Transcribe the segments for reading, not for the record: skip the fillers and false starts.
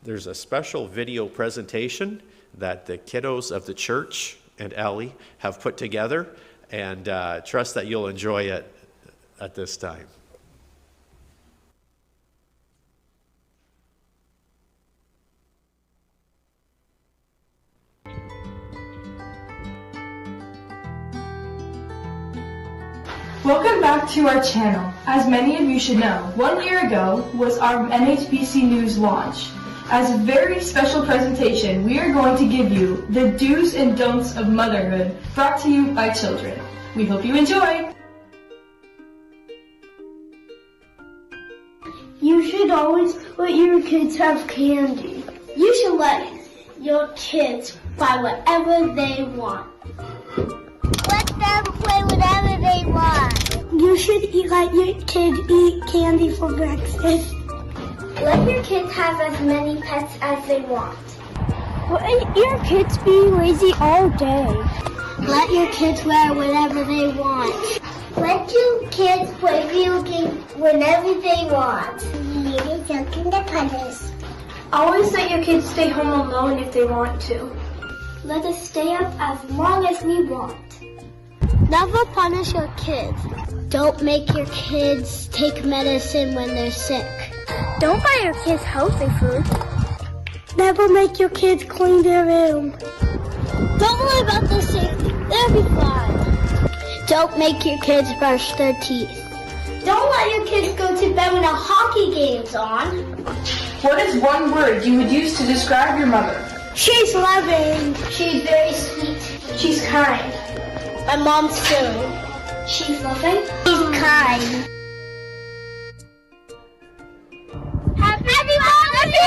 there's a special video presentation that the kiddos of the church and Ellie have put together, and trust that you'll enjoy it at this time. Welcome back to our channel. As many of you should know, 1 year ago was our NHBC News launch. As a very special presentation, we are going to give you the do's and don'ts of motherhood, brought to you by children. We hope you enjoy! You should always let your kids have candy. You should let your kids buy whatever they want. Let them play whatever they want. You should let your kids eat candy for breakfast. Let your kids have as many pets as they want. Let your kids be lazy all day. Let your kids wear whatever they want. Let your kids play video games whenever they want. You're joking the puddles. Always let your kids stay home alone if they want to. Let us stay up as long as we want. Never punish your kids. Don't make your kids take medicine when they're sick. Don't buy your kids healthy food. Never make your kids clean their room. Don't worry about the sick. They'll be fine. Don't make your kids brush their teeth. Don't let your kids go to bed when a hockey game's on. What is one word you would use to describe your mother? She's loving. She's very sweet. She's kind. My mom's silly. She's loving. She's kind. Happy Mother's Day!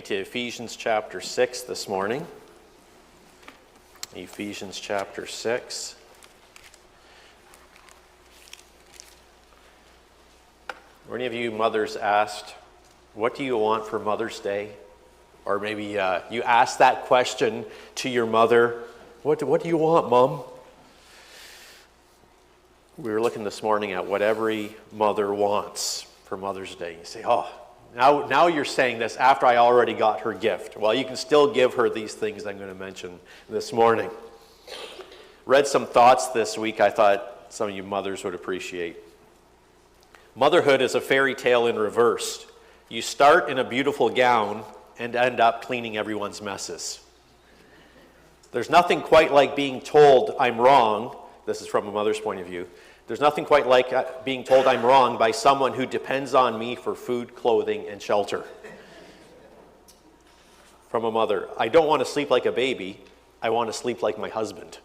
To Ephesians chapter 6 this morning. Ephesians chapter 6. Were any of you mothers asked, what do you want for Mother's Day? Or maybe you asked that question to your mother, what do you want, Mom? We were looking this morning at what every mother wants for Mother's Day. You say, oh, Now you're saying this after I already got her gift. Well, you can still give her these things I'm going to mention this morning. Read some thoughts this week I thought some of you mothers would appreciate. Motherhood is a fairy tale in reverse. You start in a beautiful gown and end up cleaning everyone's messes. There's nothing quite like being told I'm wrong. This is from a mother's point of view. There's nothing quite like being told I'm wrong by someone who depends on me for food, clothing, and shelter. From a mother, I don't want to sleep like a baby. I want to sleep like my husband.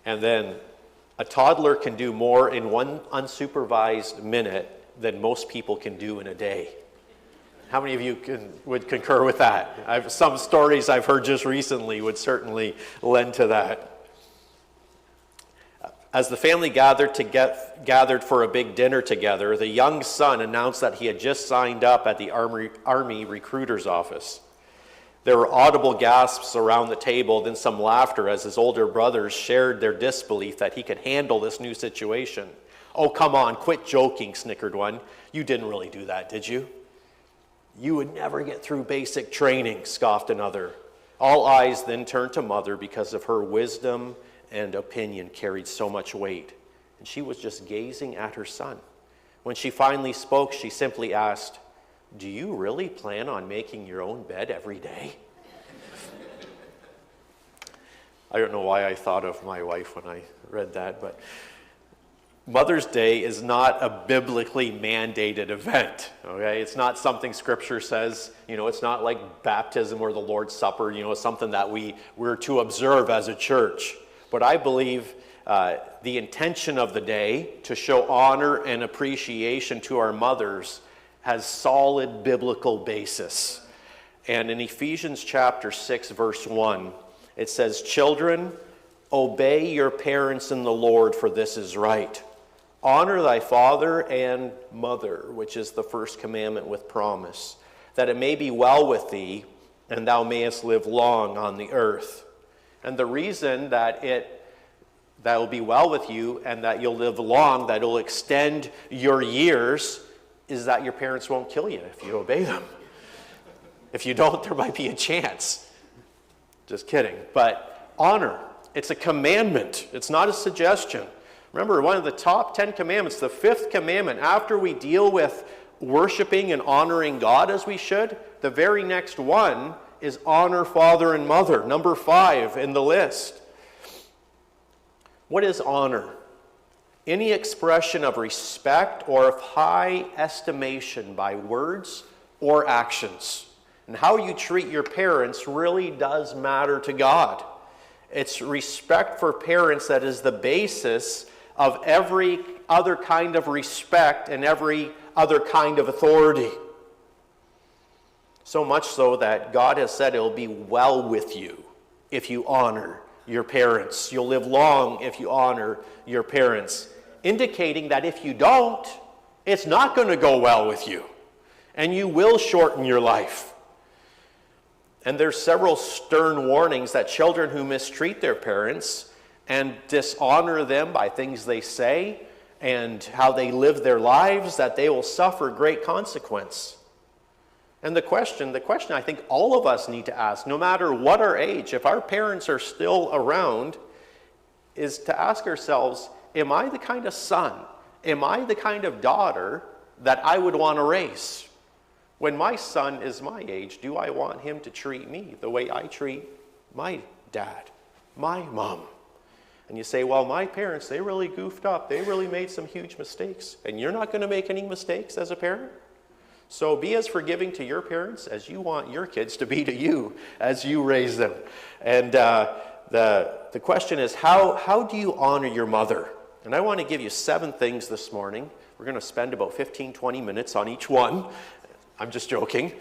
And then, a toddler can do more in one unsupervised minute than most people can do in a day. How many of you would concur with that? Some stories I've heard just recently would certainly lend to that. As the family gathered for a big dinner together, the young son announced that he had just signed up at the Army recruiter's office. There were audible gasps around the table, then some laughter as his older brothers shared their disbelief that he could handle this new situation. Oh, come on, quit joking, snickered one. You didn't really do that, did you? You would never get through basic training, scoffed another. All eyes then turned to Mother because of her wisdom and opinion carried so much weight, and she was just gazing at her son. When she finally spoke, she simply asked, do you really plan on making your own bed every day? I don't know why I thought of my wife when I read that, but Mother's Day is not a biblically mandated event, okay? It's not something Scripture says, it's not like baptism or the Lord's Supper, something that we're to observe as a church. But I believe the intention of the day to show honor and appreciation to our mothers has solid biblical basis. And in Ephesians chapter 6, verse 1, it says, "Children, obey your parents in the Lord, for this is right. Honor thy father and mother," which is the first commandment with promise, "that it may be well with thee, and thou mayest live long on the earth." And the reason that will be well with you and that you'll live long, that it'll extend your years, is that your parents won't kill you if you obey them. If you don't, there might be a chance. Just kidding. But honor, it's a commandment. It's not a suggestion. Remember, one of the top 10 commandments, the 5th commandment, after we deal with worshiping and honoring God as we should, the very next one is honor father and mother, number 5 in the list. What is honor? Any expression of respect or of high estimation by words or actions. And how you treat your parents really does matter to God. It's respect for parents that is the basis of every other kind of respect and every other kind of authority. So much so that God has said it'll be well with you if you honor your parents. You'll live long if you honor your parents. Indicating that if you don't, it's not going to go well with you. And you will shorten your life. And there's several stern warnings that children who mistreat their parents and dishonor them by things they say and how they live their lives, that they will suffer great consequence. And the question I think all of us need to ask, no matter what our age, if our parents are still around, is to ask ourselves, am I the kind of son, am I the kind of daughter that I would want to raise? When my son is my age, do I want him to treat me the way I treat my dad, my mom? And you say, well, my parents, they really goofed up. They really made some huge mistakes. And you're not going to make any mistakes as a parent? So be as forgiving to your parents as you want your kids to be to you as you raise them. And the question is, how do you honor your mother? And I want to give you 7 things this morning. We're going to spend about 15, 20 minutes on each one. I'm just joking.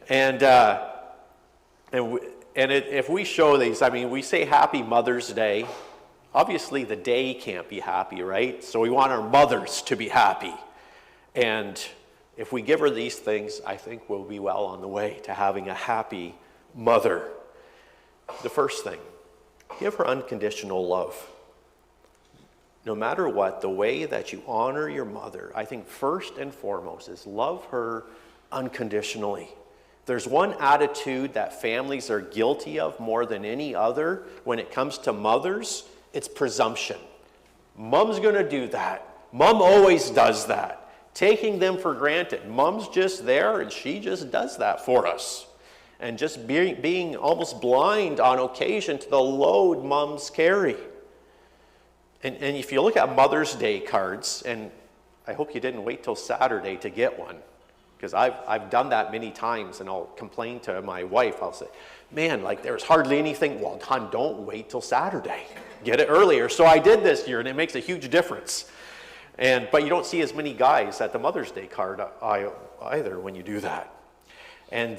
If we show these, I mean, we say Happy Mother's Day. Obviously, the day can't be happy, right? So we want our mothers to be happy. And if we give her these things, I think we'll be well on the way to having a happy mother. The first thing, give her unconditional love. No matter what, the way that you honor your mother, I think first and foremost is love her unconditionally. There's one attitude that families are guilty of more than any other when it comes to mothers, it's presumption. Mom's going to do that. Mom always does that. Taking them for granted. Mom's just there and she just does that for us. And just being almost blind on occasion to the load moms carry. And if you look at Mother's Day cards, and I hope you didn't wait till Saturday to get one, because I've done that many times, and I'll complain to my wife. I'll say, man, like there's hardly anything. Well, hon, don't wait till Saturday. Get it earlier. So I did this year, and it makes a huge difference. But you don't see as many guys at the Mother's Day card either when you do that. And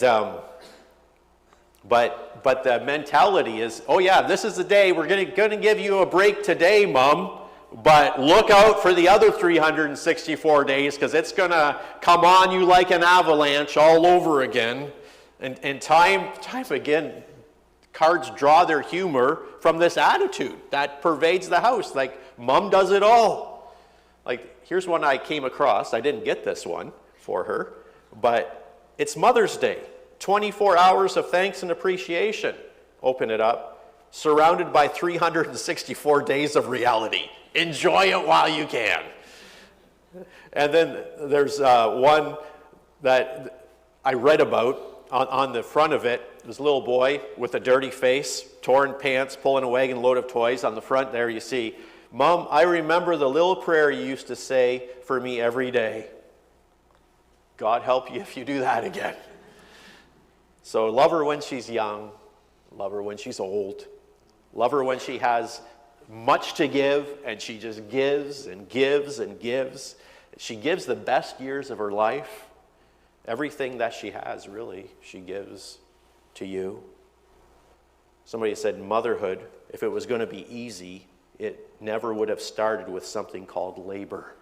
but the mentality is, oh yeah, this is the day we're going to give you a break today, Mom. But look out for the other 364 days, because it's going to come on you like an avalanche all over again. And time again, cards draw their humor from this attitude that pervades the house. Like, Mom does it all. Like, here's one I came across. I didn't get this one for her, but it's Mother's Day. 24 hours of thanks and appreciation. Open it up. Surrounded by 364 days of reality. Enjoy it while you can. And then there's one that I read about. On the front of it, there's a little boy with a dirty face, torn pants, pulling a wagon load of toys. On the front there you see, Mom, I remember the little prayer you used to say for me every day. God help you if you do that again. So love her when she's young. Love her when she's old. Love her when she has much to give, and she just gives and gives and gives. She gives the best years of her life. Everything that she has, really, she gives to you. Somebody said motherhood, if it was going to be easy, it never would have started with something called labor.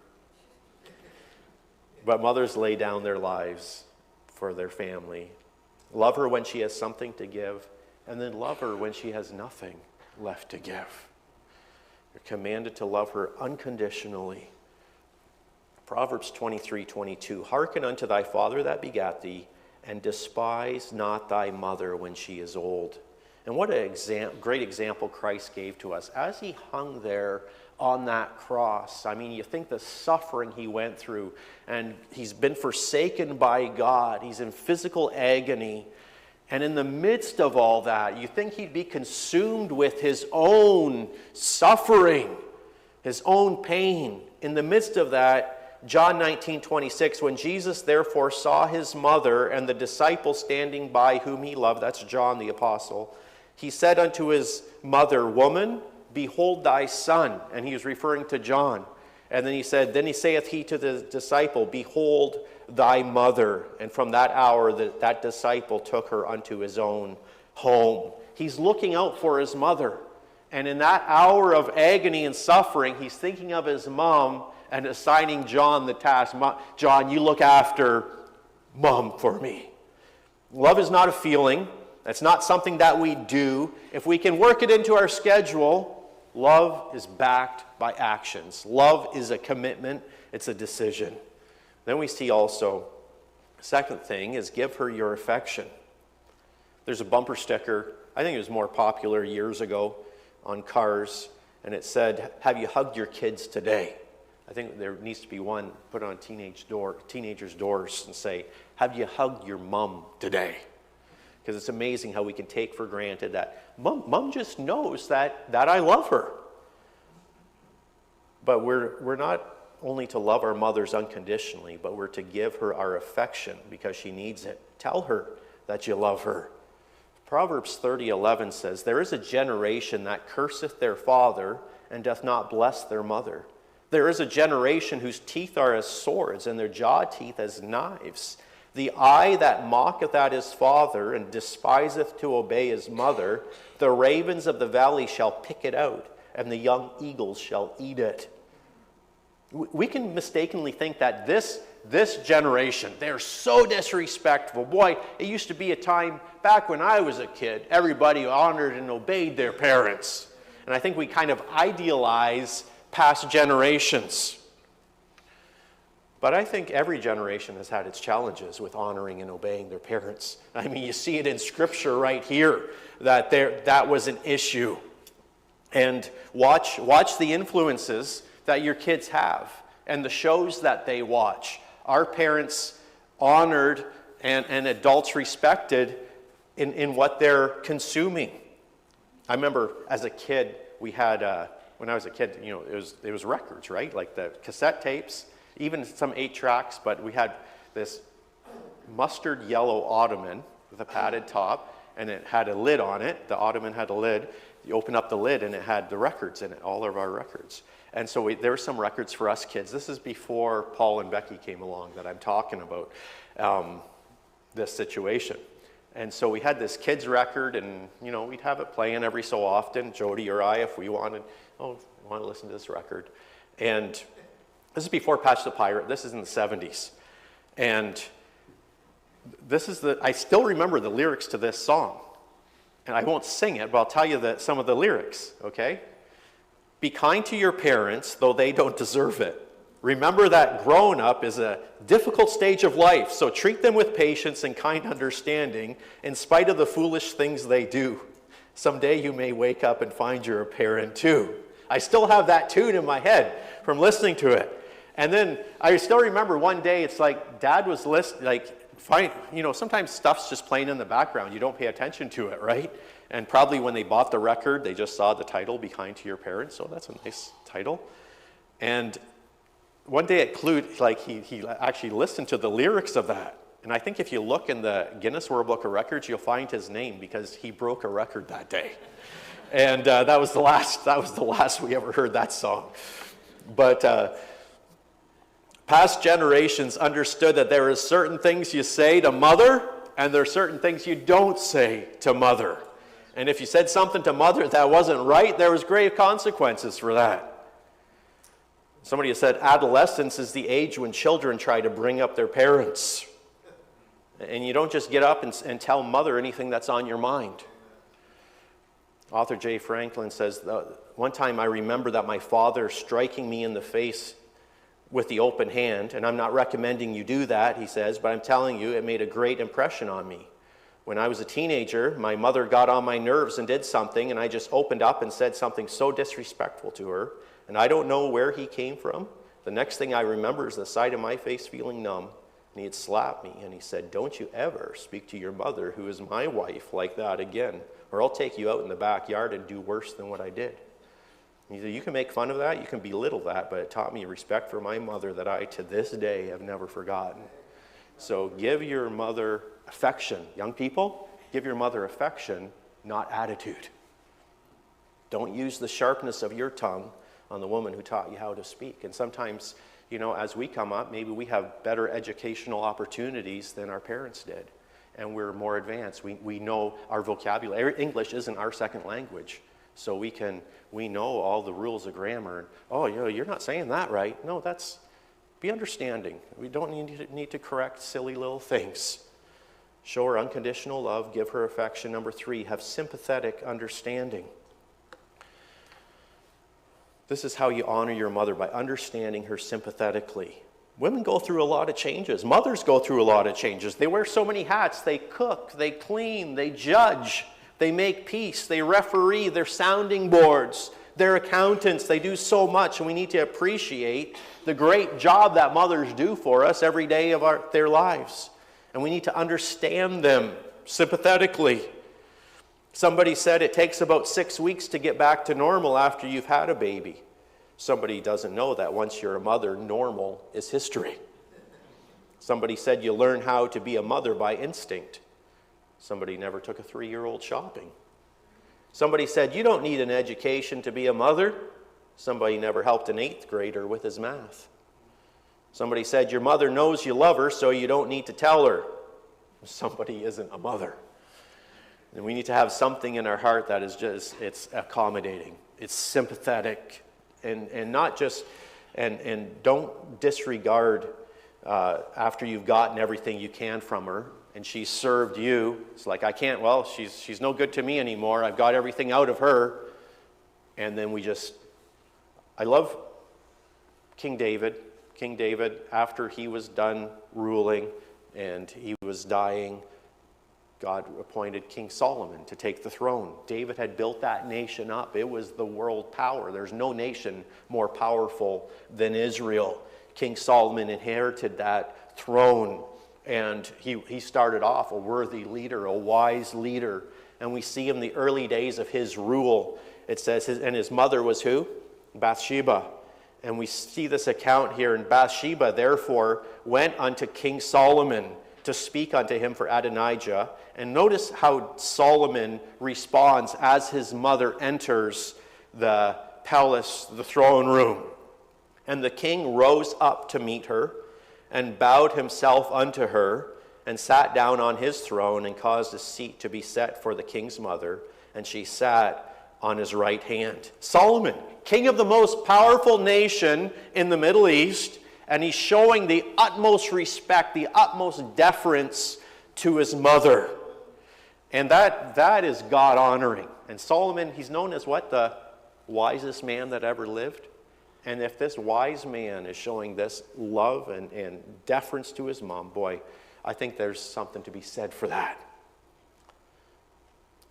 But mothers lay down their lives for their family. Love her when she has something to give, and then love her when she has nothing left to give. You're commanded to love her unconditionally. Proverbs 23:22, hearken unto thy father that begat thee, and despise not thy mother when she is old. And what a great example Christ gave to us. As he hung there on that cross, I mean, you think the suffering he went through, and he's been forsaken by God. He's in physical agony. And in the midst of all that, you think he'd be consumed with his own suffering, his own pain. In the midst of that, John 19:26, when Jesus therefore saw his mother and the disciple standing by whom he loved, that's John the apostle, he said unto his mother, Woman, behold thy son. And he was referring to John. And then he said, Then he saith he to the disciple, Behold thy mother. And from that hour that disciple took her unto his own home. He's looking out for his mother. And in that hour of agony and suffering, he's thinking of his mom and assigning John the task. John, you look after mom for me. Love is not a feeling. That's not something that we do. If we can work it into our schedule, love is backed by actions. Love is a commitment. It's a decision. Then we see also, second thing is give her your affection. There's a bumper sticker, I think it was more popular years ago, on cars, and it said, have you hugged your kids today? I think there needs to be one put on teenagers' doors and say, have you hugged your mom today? Because it's amazing how we can take for granted that mom just knows that I love her. But we're not only to love our mothers unconditionally, but we're to give her our affection because she needs it. Tell her that you love her. Proverbs 30:11 says, There is a generation that curseth their father and doth not bless their mother. There is a generation whose teeth are as swords, and their jaw teeth as knives. The eye that mocketh at his father, and despiseth to obey his mother, the ravens of the valley shall pick it out, and the young eagles shall eat it. We can mistakenly think that this generation, they're so disrespectful. Boy, it used to be a time back when I was a kid, everybody honored and obeyed their parents. And I think we kind of idealize past generations. But I think every generation has had its challenges with honoring and obeying their parents. I mean, you see it in Scripture right here, that was an issue. And watch the influences that your kids have and the shows that they watch. Our parents honored and adults respected in what they're consuming. I remember as a kid, we had, when I was a kid, it was records, right? Like the cassette tapes, even some 8-tracks, but we had this mustard yellow ottoman with a padded top, and it had a lid on it. The ottoman had a lid. You open up the lid, and it had the records in it, all of our records. And so there were some records for us kids. This is before Paul and Becky came along that I'm talking about this situation. And so we had this kids record, and we'd have it playing every so often, Jody or I, if we wanted, we want to listen to this record. And this is before Patch the Pirate. This is in the 70s. And I still remember the lyrics to this song. And I won't sing it, but I'll tell you some of the lyrics, okay? Be kind to your parents, though they don't deserve it. Remember that growing up is a difficult stage of life, so treat them with patience and kind understanding in spite of the foolish things they do. Someday you may wake up and find you're a parent too. I still have that tune in my head from listening to it. And then I still remember one day, it's like Dad was listening, sometimes stuff's just playing in the background. You don't pay attention to it, right? And probably when they bought the record, they just saw the title, Be Kind to Your Parents. So that's a nice title. And one day at Clute, he actually listened to the lyrics of that. And I think if you look in the Guinness World Book of Records, you'll find his name because he broke a record that day. And that was the last we ever heard that song. But Past generations understood that there are certain things you say to mother, and there are certain things you don't say to mother. And if you said something to mother that wasn't right, there was grave consequences for that. Somebody has said adolescence is the age when children try to bring up their parents. And you don't just get up and tell mother anything that's on your mind. Author J. Franklin says, one time I remember that my father striking me in the face with the open hand, and I'm not recommending you do that, he says, but I'm telling you, it made a great impression on me. When I was a teenager, my mother got on my nerves and did something, and I just opened up and said something so disrespectful to her, and I don't know where he came from. The next thing I remember is the side of my face feeling numb, and he had slapped me, and he said, "Don't you ever speak to your mother, who is my wife, like that again, or I'll take you out in the backyard and do worse than what I did." He said, you can make fun of that, you can belittle that, but it taught me respect for my mother that I, to this day, have never forgotten. So give your mother affection. Young people, give your mother affection, not attitude. Don't use the sharpness of your tongue on the woman who taught you how to speak. And sometimes, as we come up, maybe we have better educational opportunities than our parents did. And we're more advanced. We know our vocabulary. English isn't our second language. So we know all the rules of grammar. Oh, you're not saying that right. No, be understanding. We don't need to correct silly little things. Show her unconditional love, give her affection. Number 3, have sympathetic understanding. This is how you honor your mother, by understanding her sympathetically. Women go through a lot of changes. Mothers go through a lot of changes. They wear so many hats. They cook, they clean, they judge. They make peace, they referee, they're sounding boards, they're accountants, they do so much, and we need to appreciate the great job that mothers do for us every day of their lives. And we need to understand them sympathetically. Somebody said it takes about 6 weeks to get back to normal after you've had a baby. Somebody doesn't know that once you're a mother, normal is history. Somebody said you learn how to be a mother by instinct. Somebody never took a 3-year-old shopping. Somebody said, you don't need an education to be a mother. Somebody never helped an 8th grader with his math. Somebody said, your mother knows you love her, so you don't need to tell her. Somebody isn't a mother. And we need to have something in our heart that is it's accommodating. It's sympathetic. And not just, and don't disregard after you've gotten everything you can from her. And she served you. It's like, she's no good to me anymore. I've got everything out of her. And then I love King David. King David, after he was done ruling and he was dying, God appointed King Solomon to take the throne. David had built that nation up. It was the world power. There's no nation more powerful than Israel. King Solomon inherited that throne. And he started off a worthy leader, a wise leader. And we see in the early days of his rule, it says, his mother was who? Bathsheba. And we see this account here. And Bathsheba, therefore, went unto King Solomon to speak unto him for Adonijah. And notice how Solomon responds as his mother enters the palace, the throne room. And the king rose up to meet her, and bowed himself unto her, and sat down on his throne, and caused a seat to be set for the king's mother, and she sat on his right hand. Solomon, king of the most powerful nation in the Middle East, and he's showing the utmost respect, the utmost deference to his mother. And that is God-honoring. And Solomon, he's known as what? The wisest man that ever lived. And if this wise man is showing this love and deference to his mom, boy, I think there's something to be said for that.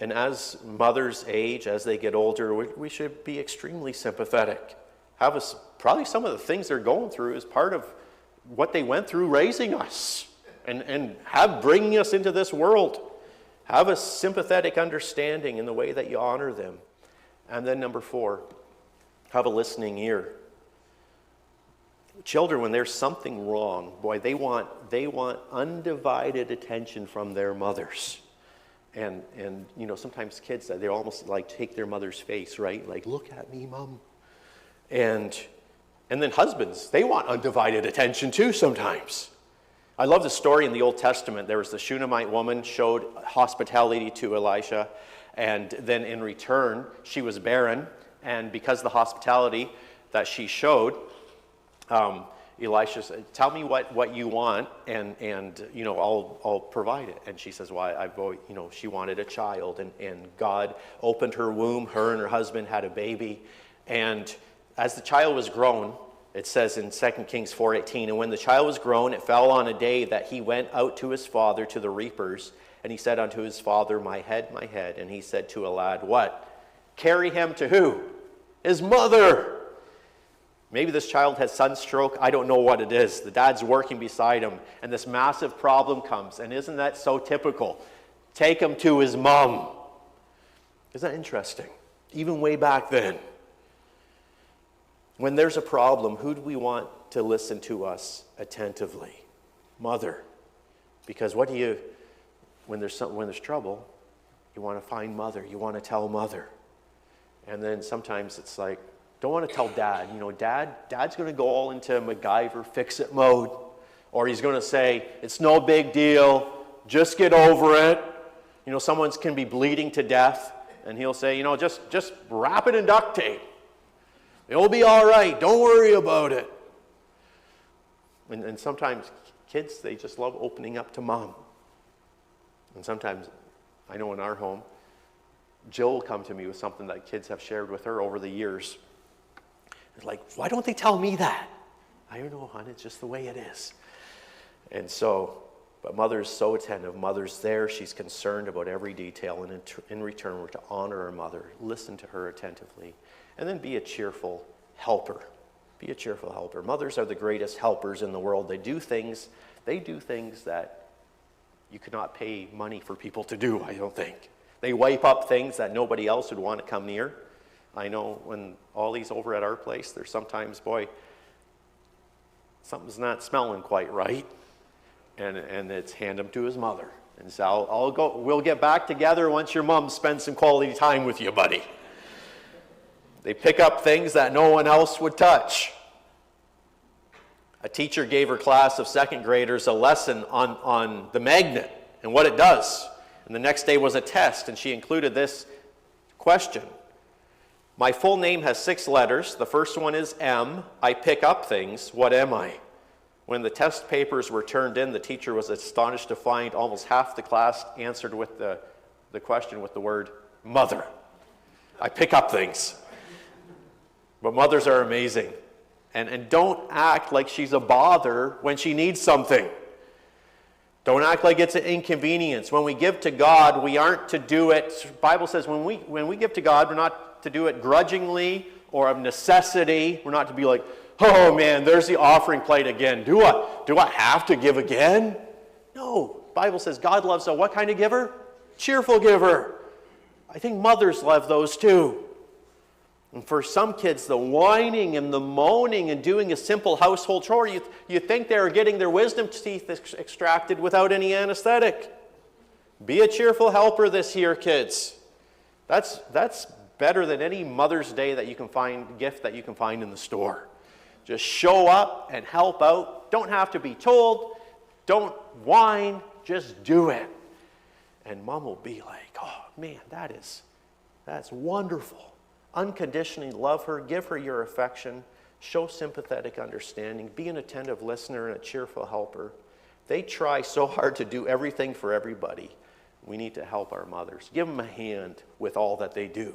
And as mothers age, as they get older, we should be extremely sympathetic. Probably some of the things they're going through is part of what they went through raising us and bringing us into this world. Have a sympathetic understanding in the way that you honor them. And then number 4, have a listening ear. Children, when there's something wrong, boy, they want undivided attention from their mothers. And sometimes kids, they almost like take their mother's face, right? Like, look at me, Mom. And And then husbands, they want undivided attention too sometimes. I love the story in the Old Testament. There was the Shunammite woman showed hospitality to Elisha, and then in return, she was barren. And because of the hospitality that she showed, Elisha said, tell me what you want, and I'll provide it. And she says, she wanted a child, and God opened her womb. Her and her husband had a baby. And as the child was grown, it says in 2 Kings 4:18, and when the child was grown, it fell on a day that he went out to his father to the reapers. And he said unto his father, my head, my head. And he said to a lad, what? Carry him to who? His mother. Maybe this child has sunstroke. I don't know what it is. The dad's working beside him, and this massive problem comes. And isn't that so typical? Take him to his mom. Isn't that interesting? Even way back then. When there's a problem, who do we want to listen to us attentively? Mother. Because when there's trouble, you want to find mother. You want to tell mother. And then sometimes it's like, don't want to tell dad. Dad's going to go all into MacGyver fix-it mode. Or he's going to say, it's no big deal. Just get over it. Someone can be bleeding to death. And he'll say, just wrap it in duct tape. It'll be all right. Don't worry about it. And sometimes kids, they just love opening up to mom. And sometimes, I know in our home, Jill will come to me with something that kids have shared with her over the years. It's like, why don't they tell me that? I don't know, hon. It's just the way it is. And so, but mother's so attentive. Mother's there. She's concerned about every detail. And in return, we're to honor our mother, listen to her attentively, and then be a cheerful helper. Be a cheerful helper. Mothers are the greatest helpers in the world. They do things that you could not pay money for people to do, I don't think. They wipe up things that nobody else would want to come near. I know when Ollie's over at our place, there's sometimes, something's not smelling quite right. And it's hand him to his mother. And so we'll get back together once your mom spends some quality time with you, buddy. They pick up things that no one else would touch. A teacher gave her class of second graders a lesson on the magnet and what it does. And the next day was a test, and she included this question. My full name has 6 letters. The first one is M. I pick up things. What am I? When the test papers were turned in, the teacher was astonished to find almost half the class answered with the question with the word mother. I pick up things. But mothers are amazing. And don't act like she's a bother when she needs something. Don't act like it's an inconvenience. When we give to God, we aren't to do it. The Bible says when we give to God, we're not to do it grudgingly or of necessity. We're not to be like, oh man, there's the offering plate again. Do I have to give again? No. The Bible says God loves a what kind of giver? Cheerful giver. I think mothers love those too. And for some kids, the whining and the moaning and doing a simple household chore, you think they're getting their wisdom teeth extracted without any anesthetic. Be a cheerful helper this year, kids. That's better than any Mother's Day gift that you can find in the store. Just show up and help out. Don't have to be told. Don't whine. Just do it. And mom will be like, oh man, that's wonderful. Unconditionally love her, give her your affection, show sympathetic understanding, be an attentive listener and a cheerful helper. They try so hard to do everything for everybody. We need to help our mothers. Give them a hand with all that they do.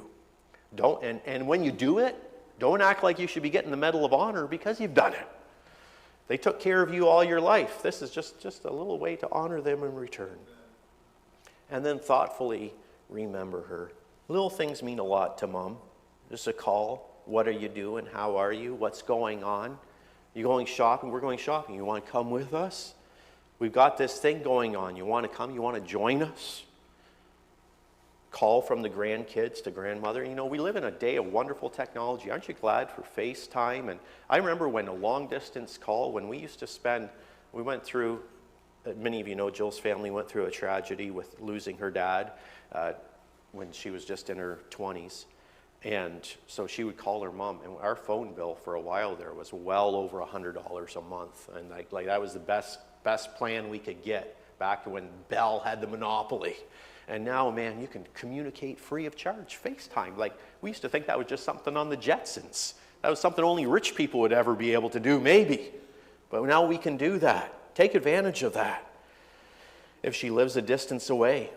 And when you do it, don't act like you should be getting the Medal of Honor because you've done it. They took care of you all your life. This is just a little way to honor them in return. And then thoughtfully remember her. Little things mean a lot to mom. Just a call. What are you doing? How are you? What's going on? You going shopping? We're going shopping. You want to come with us? We've got this thing going on. You want to come? You want to join us? Call from the grandkids to grandmother. We live in a day of wonderful technology. Aren't you glad for FaceTime? And I remember when a long distance call, when we used to we went through, many of you know Jill's family went through a tragedy with losing her dad when she was just in her 20s. And so she would call her mom, and our phone bill for a while there was well over $100 a month. And like that was the best plan we could get back when Bell had the monopoly. And now, man, you can communicate free of charge, FaceTime. Like, we used to think that was just something on the Jetsons. That was something only rich people would ever be able to do, maybe. But now we can do that. Take advantage of that. If she lives a distance away,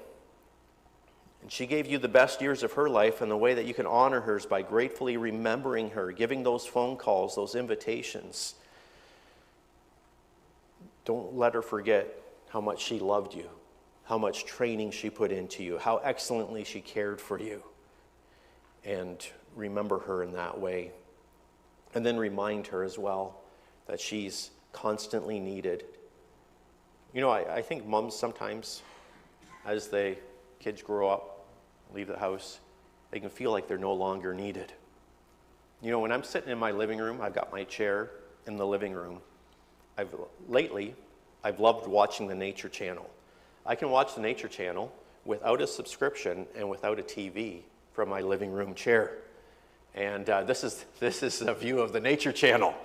and she gave you the best years of her life, and the way that you can honor her is by gratefully remembering her, giving those phone calls, those invitations. Don't let her forget how much she loved you, how much training she put into you, how excellently she cared for you. And remember her in that way. And then remind her as well that she's constantly needed. You know, I think moms sometimes, as the kids grow up, leave the house, they can feel like they're no longer needed. You know, when I'm sitting in my living room, I've got my chair in the living room. Lately, I've loved watching the Nature Channel. I can watch the Nature Channel without a subscription and without a TV from my living room chair. And this is a view of the Nature Channel.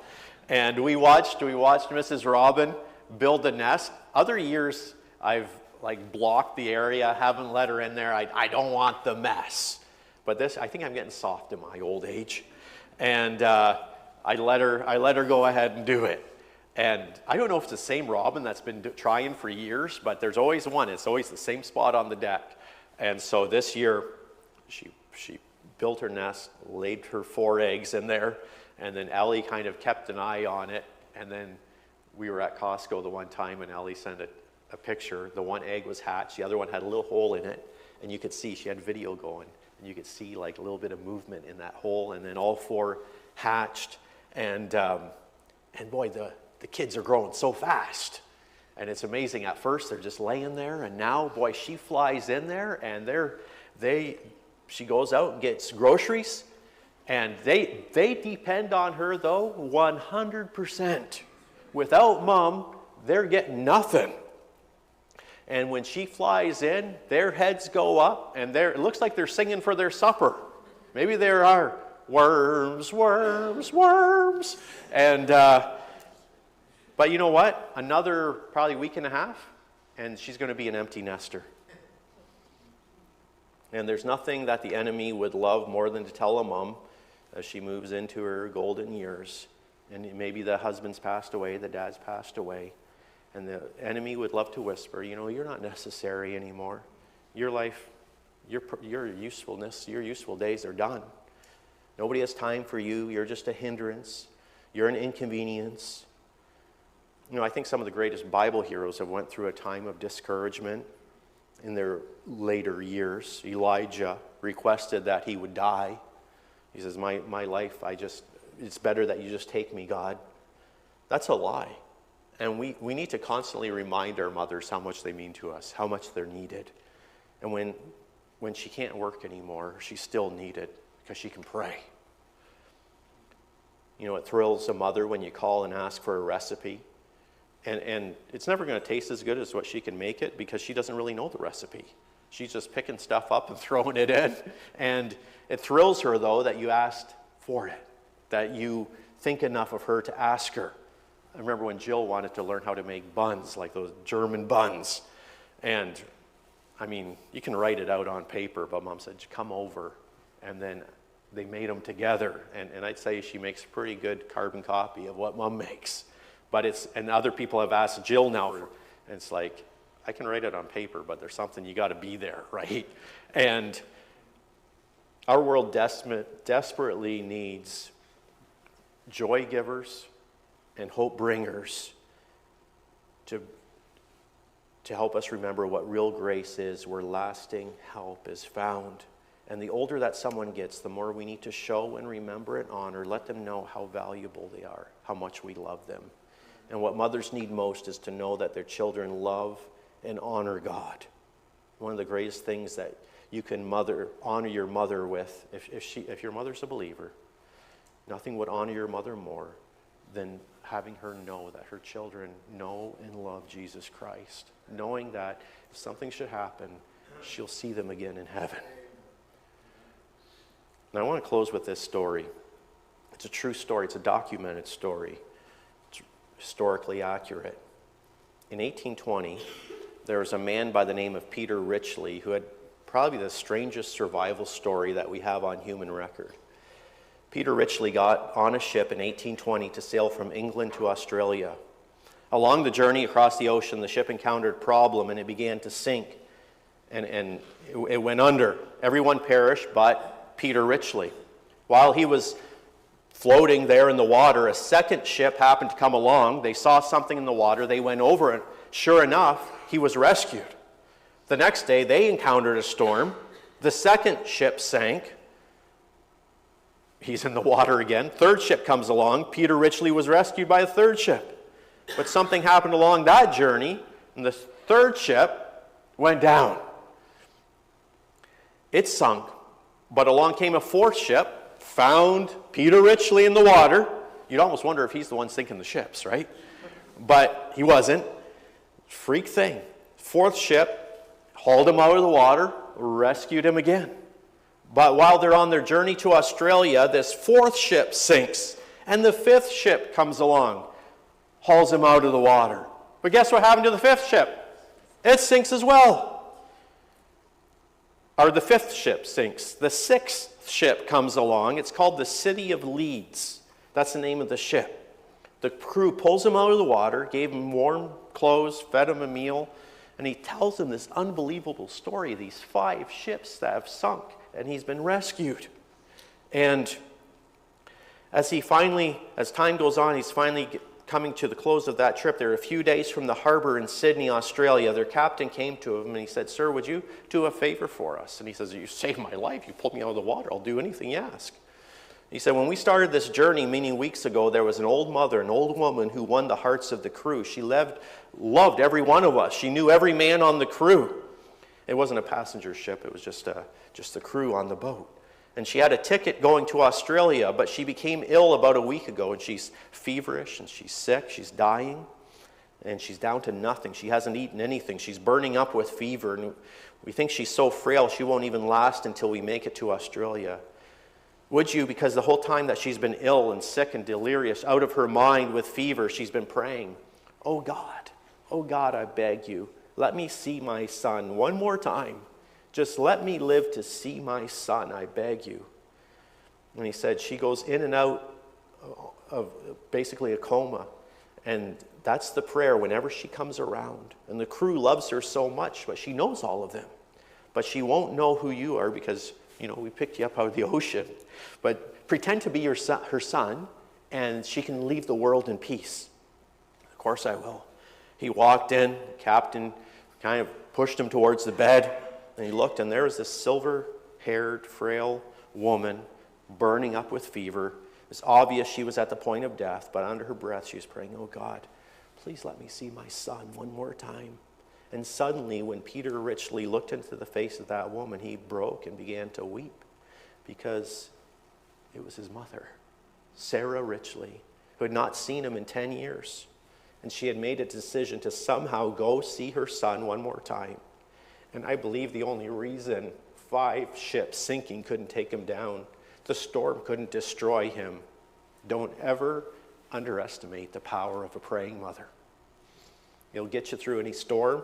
And we watched Mrs. Robin build a nest. Other years, I've blocked the area, haven't let her in there. I don't want the mess. But this, I think I'm getting soft in my old age. And I let her go ahead and do it. And I don't know if it's the same robin that's been trying for years, but there's always one. It's always the same spot on the deck. And so this year, she built her nest, laid her 4 eggs in there, and then Ellie kind of kept an eye on it. And then we were at Costco the one time, and Ellie sent a picture. The one egg was hatched. The other one had a little hole in it, and you could see, she had video going, and you could see like a little bit of movement in that hole, and then all 4 hatched. And boy, the kids are growing so fast. And it's amazing. At first, they're just laying there, and now, boy, she flies in there, and she goes out and gets groceries, and they depend on her, though, 100%. Without Mom, they're getting nothing. And when she flies in, their heads go up, and it looks like they're singing for their supper. Maybe there are worms, worms, worms. And but you know what? Another probably week and a half, and she's going to be an empty nester. And there's nothing that the enemy would love more than to tell a mom as she moves into her golden years. And maybe the husband's passed away, the dad's passed away. And the enemy would love to whisper, you know, you're not necessary anymore. Your life, your usefulness, your useful days are done. Nobody has time for you. You're just a hindrance. You're an inconvenience. You know, I think some of the greatest Bible heroes have went through a time of discouragement in their later years. Elijah requested that he would die. He says, my life, it's better that you just take me, God. That's a lie. And we need to constantly remind our mothers how much they mean to us, how much they're needed. And when she can't work anymore, she's still needed because she can pray. You know, it thrills a mother when you call and ask for a recipe. And it's never going to taste as good as what she can make it because she doesn't really know the recipe. She's just picking stuff up and throwing it in. And it thrills her, though, that you asked for it, that you think enough of her to ask her. I remember when Jill wanted to learn how to make buns, like those German buns. And, I mean, you can write it out on paper, but Mom said, come over. And then they made them together. And I'd say she makes a pretty good carbon copy of what Mom makes. But and other people have asked Jill now, and it's like, I can write it on paper, but there's something you got to be there, right? And our world desperately needs joy givers and hope bringers to help us remember what real grace is, where lasting help is found. And the older that someone gets, the more we need to show and remember and honor, let them know how valuable they are, how much we love them. And what mothers need most is to know that their children love and honor God. One of the greatest things that you can honor your mother with, if your mother's a believer, nothing would honor your mother more than having her know that her children know and love Jesus Christ. Knowing that if something should happen, she'll see them again in heaven. And I want to close with this story. It's a true story. It's a documented story. It's historically accurate. In 1820, there was a man by the name of Peter Richley who had probably the strangest survival story that we have on human record. Peter Richley got on a ship in 1820 to sail from England to Australia. Along the journey across the ocean, the ship encountered a problem and it began to sink. And it went under. Everyone perished but Peter Richley. While he was floating there in the water, a second ship happened to come along. They saw something in the water. They went over it. Sure enough, he was rescued. The next day, they encountered a storm. The second ship sank. He's in the water again. Third ship comes along. Peter Richley was rescued by a third ship. But something happened along that journey, and the third ship went down. It sunk, but along came a fourth ship, found Peter Richley in the water. You'd almost wonder if he's the one sinking the ships, right? But he wasn't. Freak thing. Fourth ship hauled him out of the water, rescued him again. But while they're on their journey to Australia, this fourth ship sinks, and the fifth ship comes along, hauls him out of the water. But guess what happened to the fifth ship? It sinks as well. Or the fifth ship sinks. The sixth ship comes along. It's called the City of Leeds. That's the name of the ship. The crew pulls him out of the water, gave him warm clothes, fed him a meal, and he tells them this unbelievable story, these 5 ships that have sunk, and he's been rescued. And as time goes on, he's finally coming to the close of that trip. They're a few days from the harbor in Sydney, Australia. Their captain came to him and he said, "Sir, would you do a favor for us?" And he says, "You saved my life. You pulled me out of the water. I'll do anything you ask." He said, "When we started this journey many weeks ago, there was an old mother, an old woman who won the hearts of the crew. She loved every one of us. She knew every man on the crew." It wasn't a passenger ship. It was just the crew on the boat. And she had a ticket going to Australia, but she became ill about a week ago, and she's feverish, and she's sick, she's dying, and she's down to nothing. She hasn't eaten anything. She's burning up with fever, and we think she's so frail she won't even last until we make it to Australia. Would you, because the whole time that she's been ill and sick and delirious, out of her mind with fever, she's been praying, oh God, I beg you, let me see my son one more time. Just let me live to see my son, I beg you. And he said she goes in and out of basically a coma. And that's the prayer whenever she comes around. And the crew loves her so much, but she knows all of them. But she won't know who you are because, we picked you up out of the ocean. But pretend to be her son, and she can leave the world in peace. Of course I will. He walked in, the captain kind of pushed him towards the bed. And he looked, and there was this silver-haired, frail woman burning up with fever. It's obvious she was at the point of death, but under her breath she was praying, oh God, please let me see my son one more time. And suddenly, when Peter Richley looked into the face of that woman, he broke and began to weep because it was his mother, Sarah Richley, who had not seen him in 10 years. And she had made a decision to somehow go see her son one more time. And I believe the only reason 5 ships sinking couldn't take him down, the storm couldn't destroy him. Don't ever underestimate the power of a praying mother. It'll get you through any storm.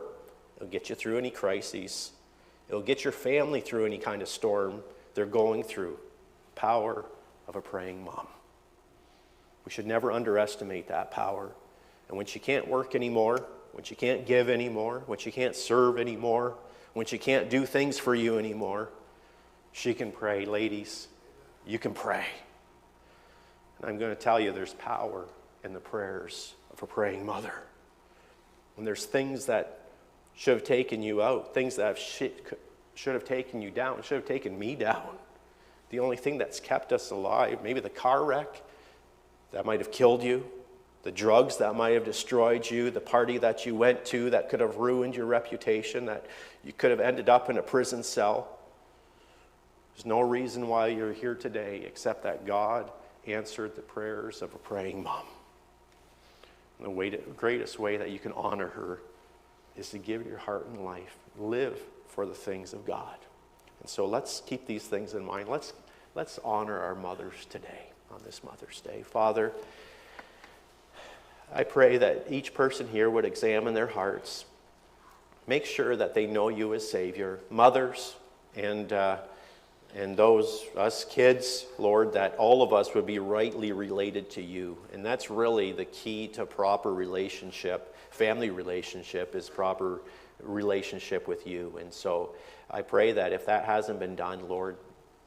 It'll get you through any crises. It'll get your family through any kind of storm they're going through. Power of a praying mom. We should never underestimate that power. And when she can't work anymore, when she can't give anymore, when she can't serve anymore, when she can't do things for you anymore, she can pray. Ladies, you can pray. And I'm going to tell you there's power in the prayers of a praying mother. When there's things that should have taken you out, things that should have taken you down, should have taken me down. The only thing that's kept us alive, maybe the car wreck that might have killed you, the drugs that might have destroyed you, the party that you went to that could have ruined your reputation, that you could have ended up in a prison cell. There's no reason why you're here today except that God answered the prayers of a praying mom. And the greatest way that you can honor her is to give your heart and life, live for the things of God. And so let's keep these things in mind. Let's let's honor our mothers today on this Mother's Day. Father, I pray that each person here would examine their hearts, make sure that they know you as Savior. Mothers and those, us kids, Lord, that all of us would be rightly related to you. And that's really the key to proper relationship. Family relationship is proper relationship with you. And so I pray that if that hasn't been done, Lord,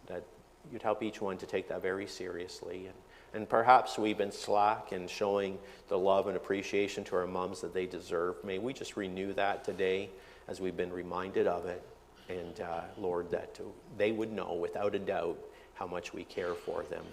that you'd help each one to take that very seriously. And perhaps we've been slack in showing the love and appreciation to our moms that they deserve. May we just renew that today as we've been reminded of it. And Lord, that they would know without a doubt how much we care for them.